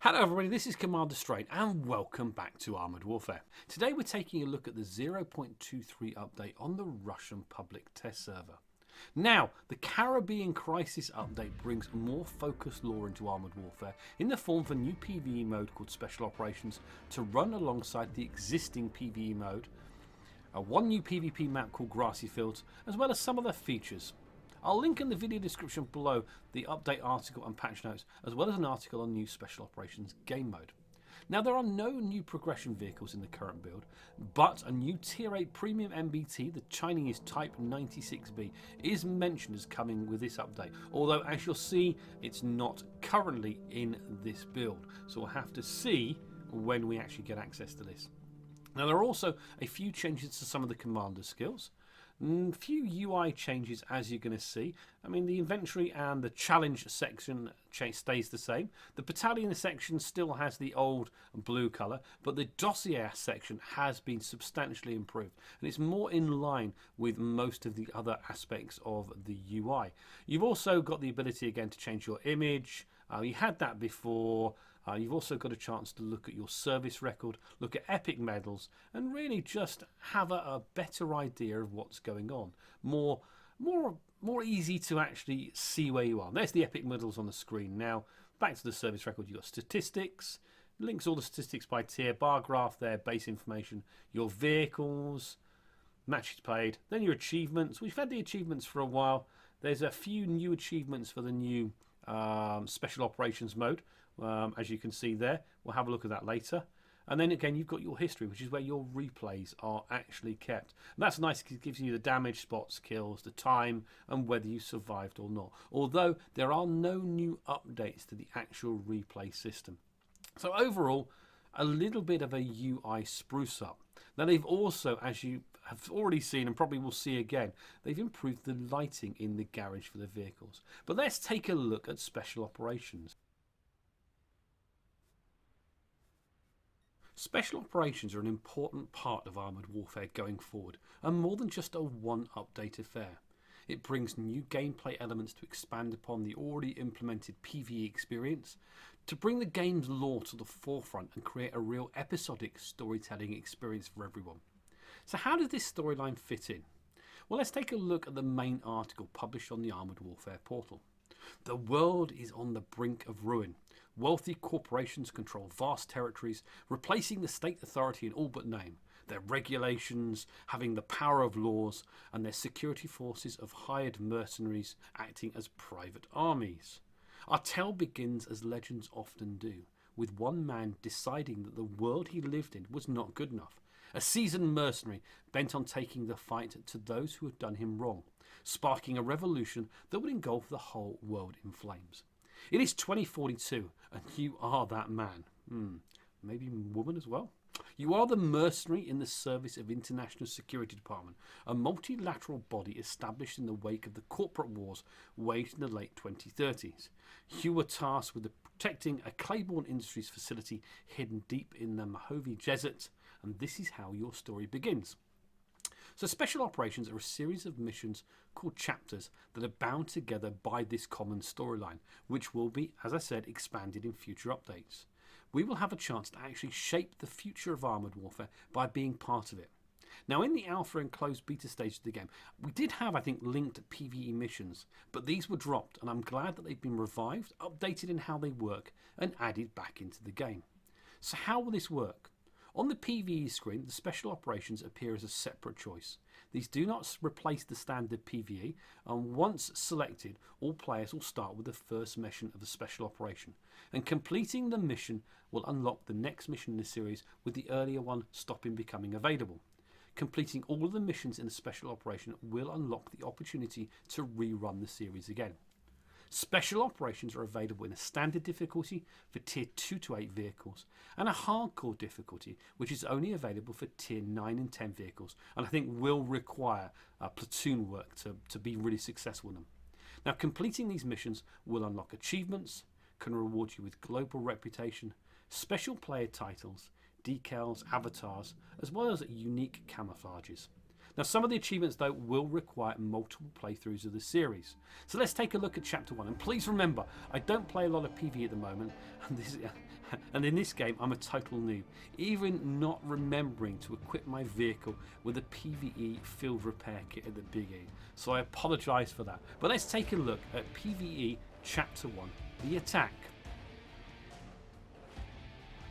Hello everybody, this is Commander Strain and welcome back to Armoured Warfare. Today we're taking a look at the 0.23 update on the Russian public test server. Now, the Caribbean Crisis update brings more focused lore into Armoured Warfare in the form of a new PvE mode called Special Operations to run alongside the existing PvE mode, one new PvP map called Grassy Fields, as well as some other features. I'll link in the video description below the update article and patch notes, as well as an article on new Special Operations game mode. Now, there are no new progression vehicles in the current build, but a new Tier 8 Premium MBT, the Chinese Type 96B, is mentioned as coming with this update, although as you'll see, it's not currently in this build, so we'll have to see when we actually get access to this. Now, there are also a few changes to some of the commander skills. A few UI changes, as you're going to see. I mean, the inventory and the challenge section stays the same. The battalion section still has the old blue colour, but the dossier section has been substantially improved, and it's more in line with most of the other aspects of the UI. You've also got the ability again to change your image. You had that before. You've also got a chance to look at your service record, look at epic medals, and really just have a better idea of what's going on. More easy to actually see where you are. There's the epic medals on the screen. Now, back to the service record, you've got statistics, links all the statistics by tier, bar graph there, base information, your vehicles, matches played, then your achievements. We've had the achievements for a while. There's a few new achievements for the new Special Operations mode. As you can see there, we'll have a look at that later. And then again, you've got your history, which is where your replays are actually kept. And that's nice because it gives you the damage, spots, kills, the time, and whether you survived or not. Although there are no new updates to the actual replay system. So overall, a little bit of a UI spruce up. Now they've also, as you have already seen and probably will see again, they've improved the lighting in the garage for the vehicles. But let's take a look at Special Operations. Special Operations are an important part of Armoured Warfare going forward, and more than just a one-update affair. It brings new gameplay elements to expand upon the already implemented PvE experience, to bring the game's lore to the forefront and create a real episodic storytelling experience for everyone. So how does this storyline fit in? Well, let's take a look at the main article published on the Armoured Warfare portal. The world is on the brink of ruin. Wealthy corporations control vast territories, replacing the state authority in all but name. Their regulations having the power of laws, and their security forces of hired mercenaries acting as private armies. Our tale begins as legends often do, with one man deciding that the world he lived in was not good enough. A seasoned mercenary bent on taking the fight to those who had done him wrong, sparking a revolution that would engulf the whole world in flames. It is 2042 and you are that man. Maybe woman as well? You are the mercenary in the service of International Security Department, a multilateral body established in the wake of the corporate wars waged in the late 2030s. You were tasked with protecting a Claiborne Industries facility hidden deep in the Mojave Desert, and this is how your story begins. So Special Operations are a series of missions called chapters that are bound together by this common storyline, which will be, as I said, expanded in future updates. We will have a chance to actually shape the future of Armoured Warfare by being part of it. Now, in the alpha and closed beta stage of the game, we did have, I think, linked PvE missions, but these were dropped, and I'm glad that they've been revived, updated in how they work, and added back into the game. So how will this work? On the PvE screen, the Special Operations appear as a separate choice. These do not replace the standard PvE, and once selected, all players will start with the first mission of the Special Operation, and completing the mission will unlock the next mission in the series, with the earlier one stopping becoming available. Completing all of the missions in the Special Operation will unlock the opportunity to rerun the series again. Special Operations are available in a standard difficulty for tier 2 to 8 vehicles and a hardcore difficulty which is only available for tier 9 and 10 vehicles, and I think will require platoon work to be really successful in them. Now, completing these missions will unlock achievements, can reward you with global reputation, special player titles, decals, avatars, as well as unique camouflages. Now, some of the achievements, though, will require multiple playthroughs of the series. So let's take a look at Chapter 1. And please remember, I don't play a lot of PvE at the moment. And this, And in this game, I'm a total noob, even not remembering to equip my vehicle with a PvE field repair kit at the beginning. So I apologise for that. But let's take a look at PvE Chapter 1, The Attack.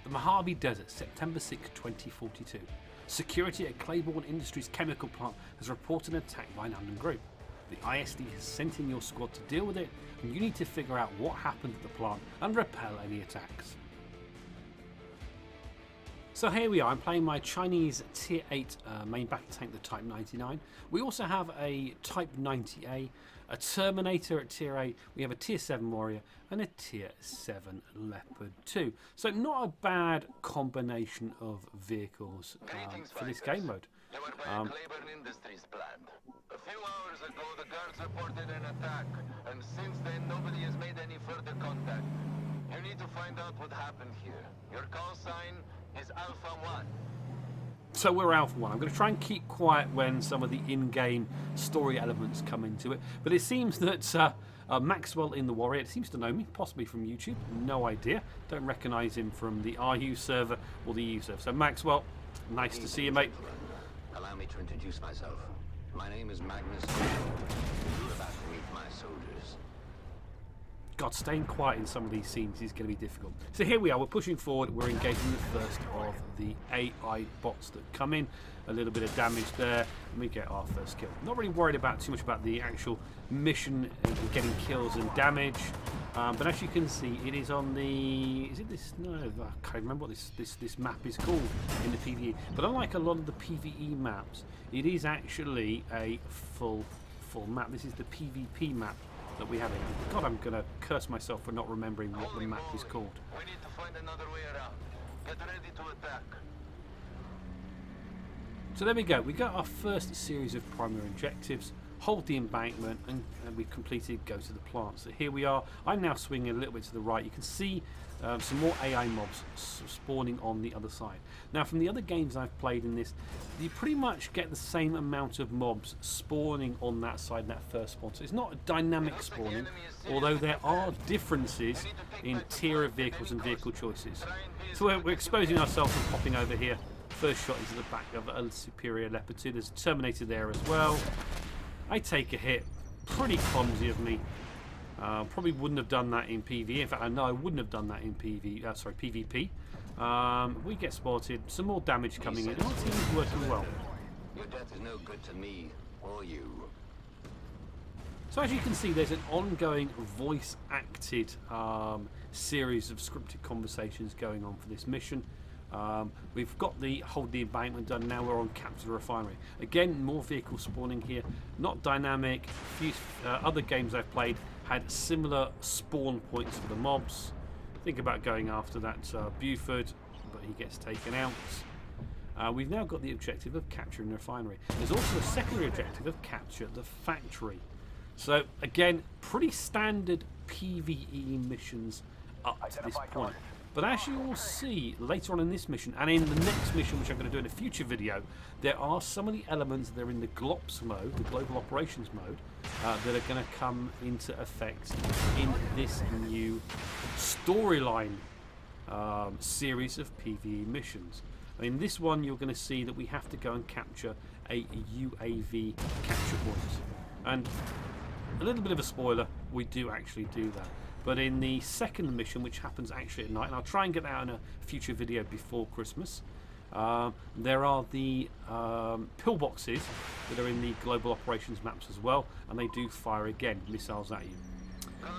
The Mojave Desert, September 6, 2042. Security at Claiborne Industries chemical plant has reported an attack by an unknown group. The ISD has sent in your squad to deal with it, and you need to figure out what happened at the plant and repel any attacks. So here we are, I'm playing my Chinese Tier 8 main battle tank, the Type 99. We also have a Type 90A, a Terminator at Tier 8, we have a Tier 7 Warrior and a Tier 7 Leopard 2. So not a bad combination of vehicles for this game mode. You are by Claiborne Industries plant. A few hours ago the guards reported an attack, and since then nobody has made any further contact. You need to find out what happened here. Your call sign is Alpha 1. So we're Alpha 1. I'm going to try and keep quiet when some of the in-game story elements come into it. But it seems that Maxwell in the Warrior seems to know me, possibly from YouTube. No idea. Don't recognise him from the RU server or the EU server. So Maxwell, nice to see you, mate. Allow me to introduce myself. My name is Magnus. You're about to meet my soldiers. God, staying quiet in some of these scenes is going to be difficult. So here we are, we're pushing forward, we're engaging the first of the AI bots that come in. A little bit of damage there, and we get our first kill. Not really worried about too much about the actual mission and getting kills and damage. But as you can see, it is on the... Is it this? No, I can't remember what this map is called in the PvE. But unlike a lot of the PvE maps, it is actually a full map. This is the PvP map that we have in. God, I'm going to curse myself for not remembering what the map is called. We need to find another way around. Get ready to attack. So there we go. We got our first series of primary objectives. Hold the embankment, and we've completed go to the plant. So here we are. I'm now swinging a little bit to the right. You can see some more AI mobs spawning on the other side. Now, from the other games I've played in this, you pretty much get the same amount of mobs spawning on that side, that first spawn. So it's not a dynamic spawning, although there are differences in tier of vehicles and vehicle choices. So we're exposing ourselves and popping over here. First shot into the back of a superior Leopard 2. There's a Terminator there as well. I take a hit. Pretty clumsy of me. Probably wouldn't have done that in PvE. In fact, I know I wouldn't have done that in PvP. We get spotted. Some more damage coming in. Our team is working well. Your death is no good to me or you. So as you can see, there's an ongoing voice-acted series of scripted conversations going on for this mission. We've got the hold the embankment done. Now we're on capture the refinery. Again, more vehicles spawning here. Not dynamic. Few other games I've played had similar spawn points for the mobs. Think about going after that Buford, but he gets taken out. We've now got the objective of capturing the refinery. There's also a secondary objective of capture the factory. So again, pretty standard PvE missions up to this point. But as you will see later on in this mission, and in the next mission, which I'm going to do in a future video, there are some of the elements that are in the GLOPS mode, the Global Operations mode, that are going to come into effect in this new storyline series of PvE missions. And in this one, you're going to see that we have to go and capture a UAV capture point. And a little bit of a spoiler, we do actually do that. But in the second mission, which happens actually at night, and I'll try and get that in a future video before Christmas, there are the pillboxes that are in the Global Operations maps as well, and they do fire again missiles at you.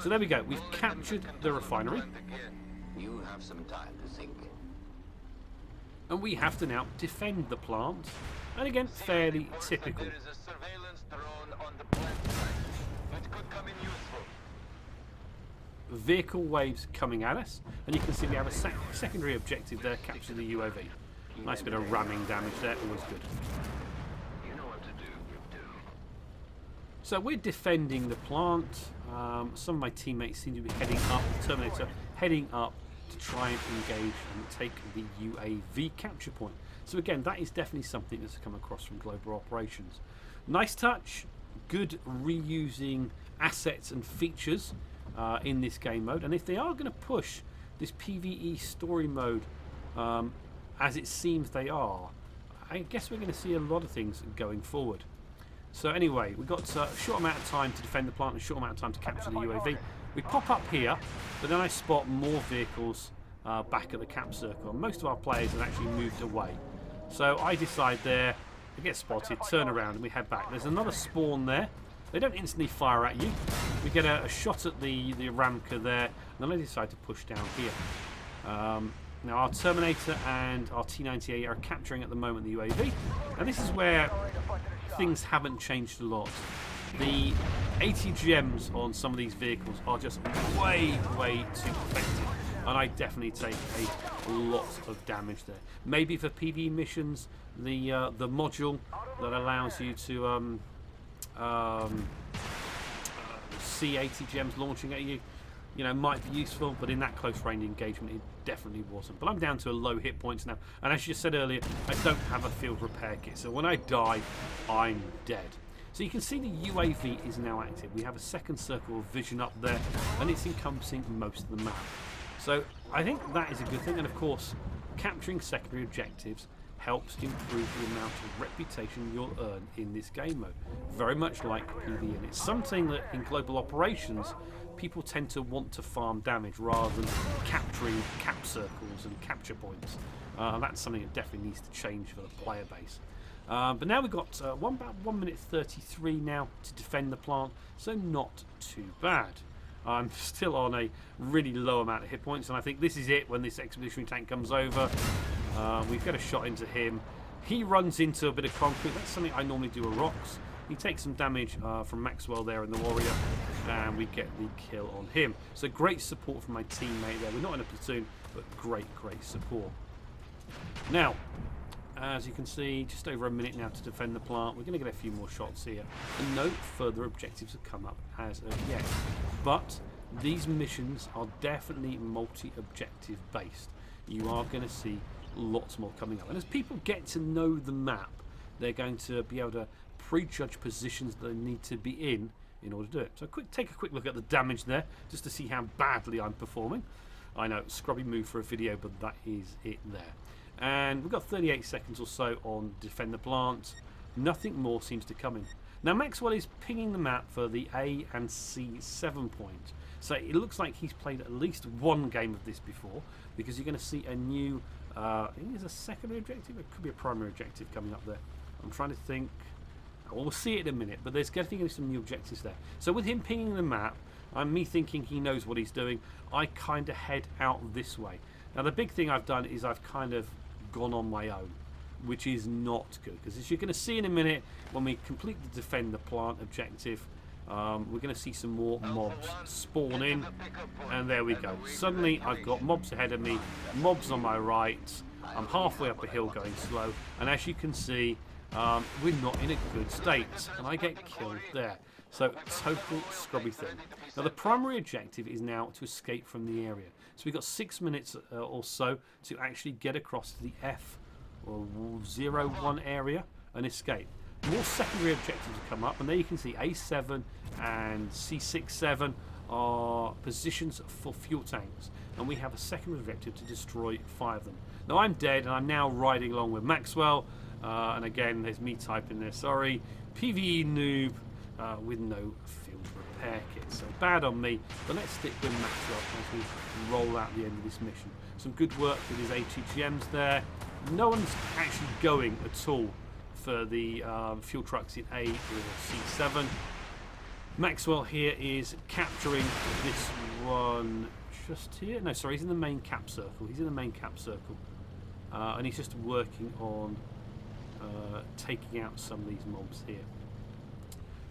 So there we go, we've captured the refinery. You have some time to think. And we have to now defend the plant. And again, fairly typical. There is a surveillance drone on the plant site. It could come in useful. Vehicle waves coming at us, and you can see we have a secondary objective there, capture the UAV. Nice bit of ramming damage there, always good. You know what to do, you do. So we're defending the plant. Some of my teammates seem to be heading up, the Terminator heading up to try and engage and take the UAV capture point. So again, that is definitely something that's come across from Global Operations. Nice touch, good reusing assets and features in this game mode, and if they are going to push this PvE story mode, as it seems they are, I guess we're going to see a lot of things going forward. So anyway, we've got a short amount of time to defend the plant and a short amount of time to capture the UAV. We pop up here, but then I spot more vehicles back at the cap circle. Most of our players have actually moved away. So I decide there, I get spotted, turn around and we head back. There's another spawn there. They don't instantly fire at you. We get a shot at the Ramka there, and then I decide to push down here. Now our Terminator and our T-98 are capturing at the moment the UAV, and this is where things haven't changed a lot. The ATGMs on some of these vehicles are just way too effective, and I definitely take a lot of damage there. Maybe for PvE missions, the module that allows you to see ATGMs launching at you, might be useful, but in that close range engagement, it definitely wasn't. But I'm down to a low hit points now, and as you said earlier, I don't have a field repair kit, so when I die, I'm dead. So you can see the UAV is now active. We have a second circle of vision up there, and it's encompassing most of the map. So I think that is a good thing, and of course, capturing secondary objectives helps improve the amount of reputation you'll earn in this game mode. Very much like PvE, and it's something that in global operations, people tend to want to farm damage rather than capturing cap circles and capture points. That's something that definitely needs to change for the player base. But now we've got about 1 minute 33 now to defend the plant, so not too bad. I'm still on a really low amount of hit points, and I think this is it when this expeditionary tank comes over. We've got a shot into him. He runs into a bit of concrete. That's something I normally do with rocks. He takes some damage from Maxwell there in the Warrior, and we get the kill on him. So great support from my teammate there. We're not in a platoon, but great support. Now, as you can see, just over a minute now to defend the plant. We're going to get a few more shots here. And no further objectives have come up as of yet. But these missions are definitely multi-objective based. You are going to see lots more coming up. And as people get to know the map, they're going to be able to prejudge positions that they need to be in order to do it. So take a quick look at the damage there, just to see how badly I'm performing. I know, scrubby move for a video, but that is it there. And we've got 38 seconds or so on defend the plant. Nothing more seems to come in. Now Maxwell is pinging the map for the A and C7 point. So it looks like he's played at least one game of this before, because you're going to see a new, I think it's a secondary objective, it could be a primary objective coming up there. I'm trying to think. Well, we'll see it in a minute, but there's definitely some new objectives there. So with him pinging the map, and me thinking he knows what he's doing, I kind of head out this way. Now the big thing I've done is I've kind of gone on my own, which is not good, because as you're going to see in a minute, when we complete the defend the plant objective, we're going to see some more mobs spawn in, and there we go. Suddenly I've got mobs ahead of me, mobs on my right, I'm halfway up a hill going slow, and as you can see, we're not in a good state, and I get killed there. So total scrubby thing. Now the primary objective is now to escape from the area. So we've got 6 minutes or so to actually get across to the F or 01 area and escape. More secondary objectives have come up, and there you can see A7 and C67 are positions for fuel tanks, and we have a secondary objective to destroy 5 of them. Now I'm dead, and I'm now riding along with Maxwell, and again there's me typing there, sorry, PvE noob with no field repair kit. So bad on me, but let's stick with Maxwell as we roll out the end of this mission. Some good work with his ATGMs there. No one's actually going at all for the fuel trucks in A or C7. Maxwell here is capturing this one just here. No, sorry, he's in the main cap circle. He's in the main cap circle. And he's just working on taking out some of these mobs here.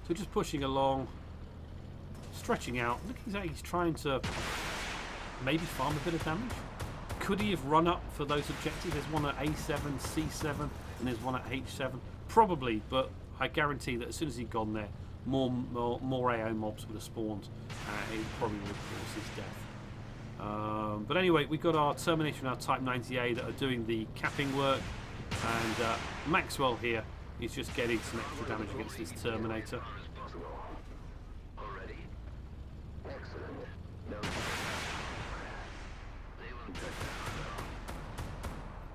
So just pushing along, stretching out. Look, he's trying to maybe farm a bit of damage. Could he have run up for those objectives? There's one at A7, C7, and there's one at H7. Probably, but I guarantee that as soon as he'd gone there, more AO mobs would have spawned. It probably would have caused his death. But anyway, we've got our Terminator and our Type 90A that are doing the capping work, and Maxwell here is just getting some extra damage against this Terminator.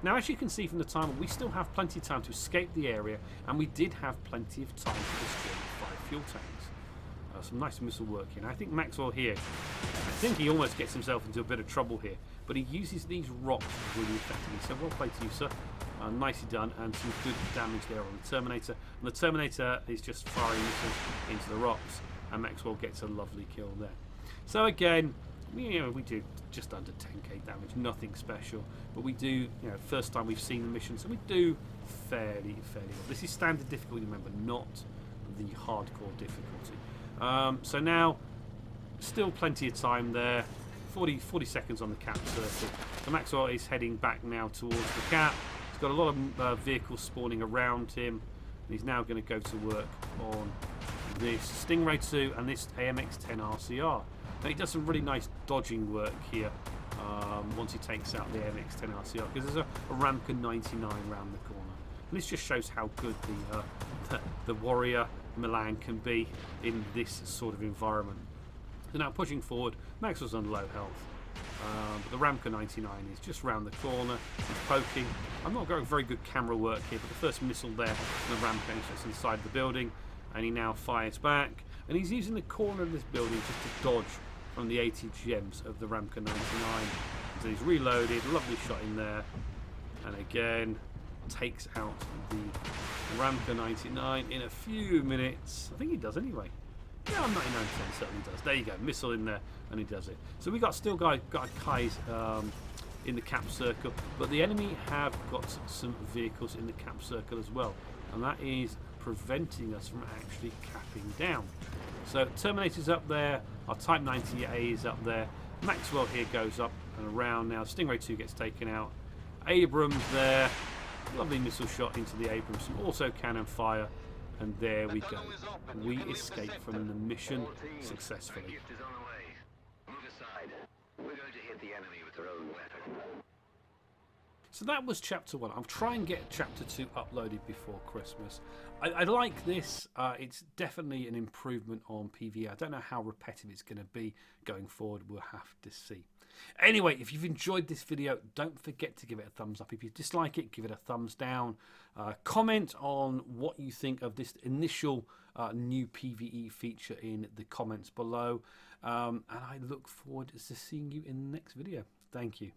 Now, as you can see from the timer, we still have plenty of time to escape the area, and we did have plenty of time to destroy the 5 fuel tanks. Some nice missile work here. And I think Maxwell here, I think he almost gets himself into a bit of trouble here, but he uses these rocks really effectively. So well played to you, sir. Nicely done, and some good damage there on the Terminator. And the Terminator is just firing missiles into the rocks, and Maxwell gets a lovely kill there. So again, we do just under 10k damage, nothing special, but we do, first time we've seen the mission, so we do fairly well. This is standard difficulty, remember, not the hardcore difficulty. So now, still plenty of time there, 40 seconds on the cap circle. So Maxwell is heading back now towards the cap. He's got a lot of vehicles spawning around him. And he's now going to go to work on this Stingray 2 and this AMX-10 RCR. Now he does some really nice dodging work here once he takes out the AMX-10 RCR, because there's a Ramka 99 around the corner. And this just shows how good the Warrior Milan can be in this sort of environment. So now pushing forward, Maxwell's on low health. But the Ramka 99 is just round the corner. He's poking. I'm not got very good camera work here, but the first missile there, and the Ramka is just inside the building, and he now fires back. And he's using the corner of this building just to dodge from the ATGMs of the Ramka 99. So he's reloaded, lovely shot in there, and again takes out the Ramka 99 in a few minutes. I think he does anyway. Yeah, 99% certainly does. There you go, missile in there, and he does it. So we got Kai's in the cap circle, but the enemy have got some vehicles in the cap circle as well, and that is preventing us from actually capping down. So Terminator's up there, our Type 90A is up there, Maxwell here goes up and around now, Stingray 2 gets taken out, Abrams there, lovely missile shot into the Abrams, some auto cannon fire, and there we go. We escape from the mission successfully. So that was chapter 1. I'll try and get chapter 2 uploaded before Christmas. I like this. It's definitely an improvement on PvE. I don't know how repetitive it's going to be going forward. We'll have to see. Anyway, if you've enjoyed this video, don't forget to give it a thumbs up. If you dislike it, give it a thumbs down. Comment on what you think of this initial new PvE feature in the comments below. And I look forward to seeing you in the next video. Thank you.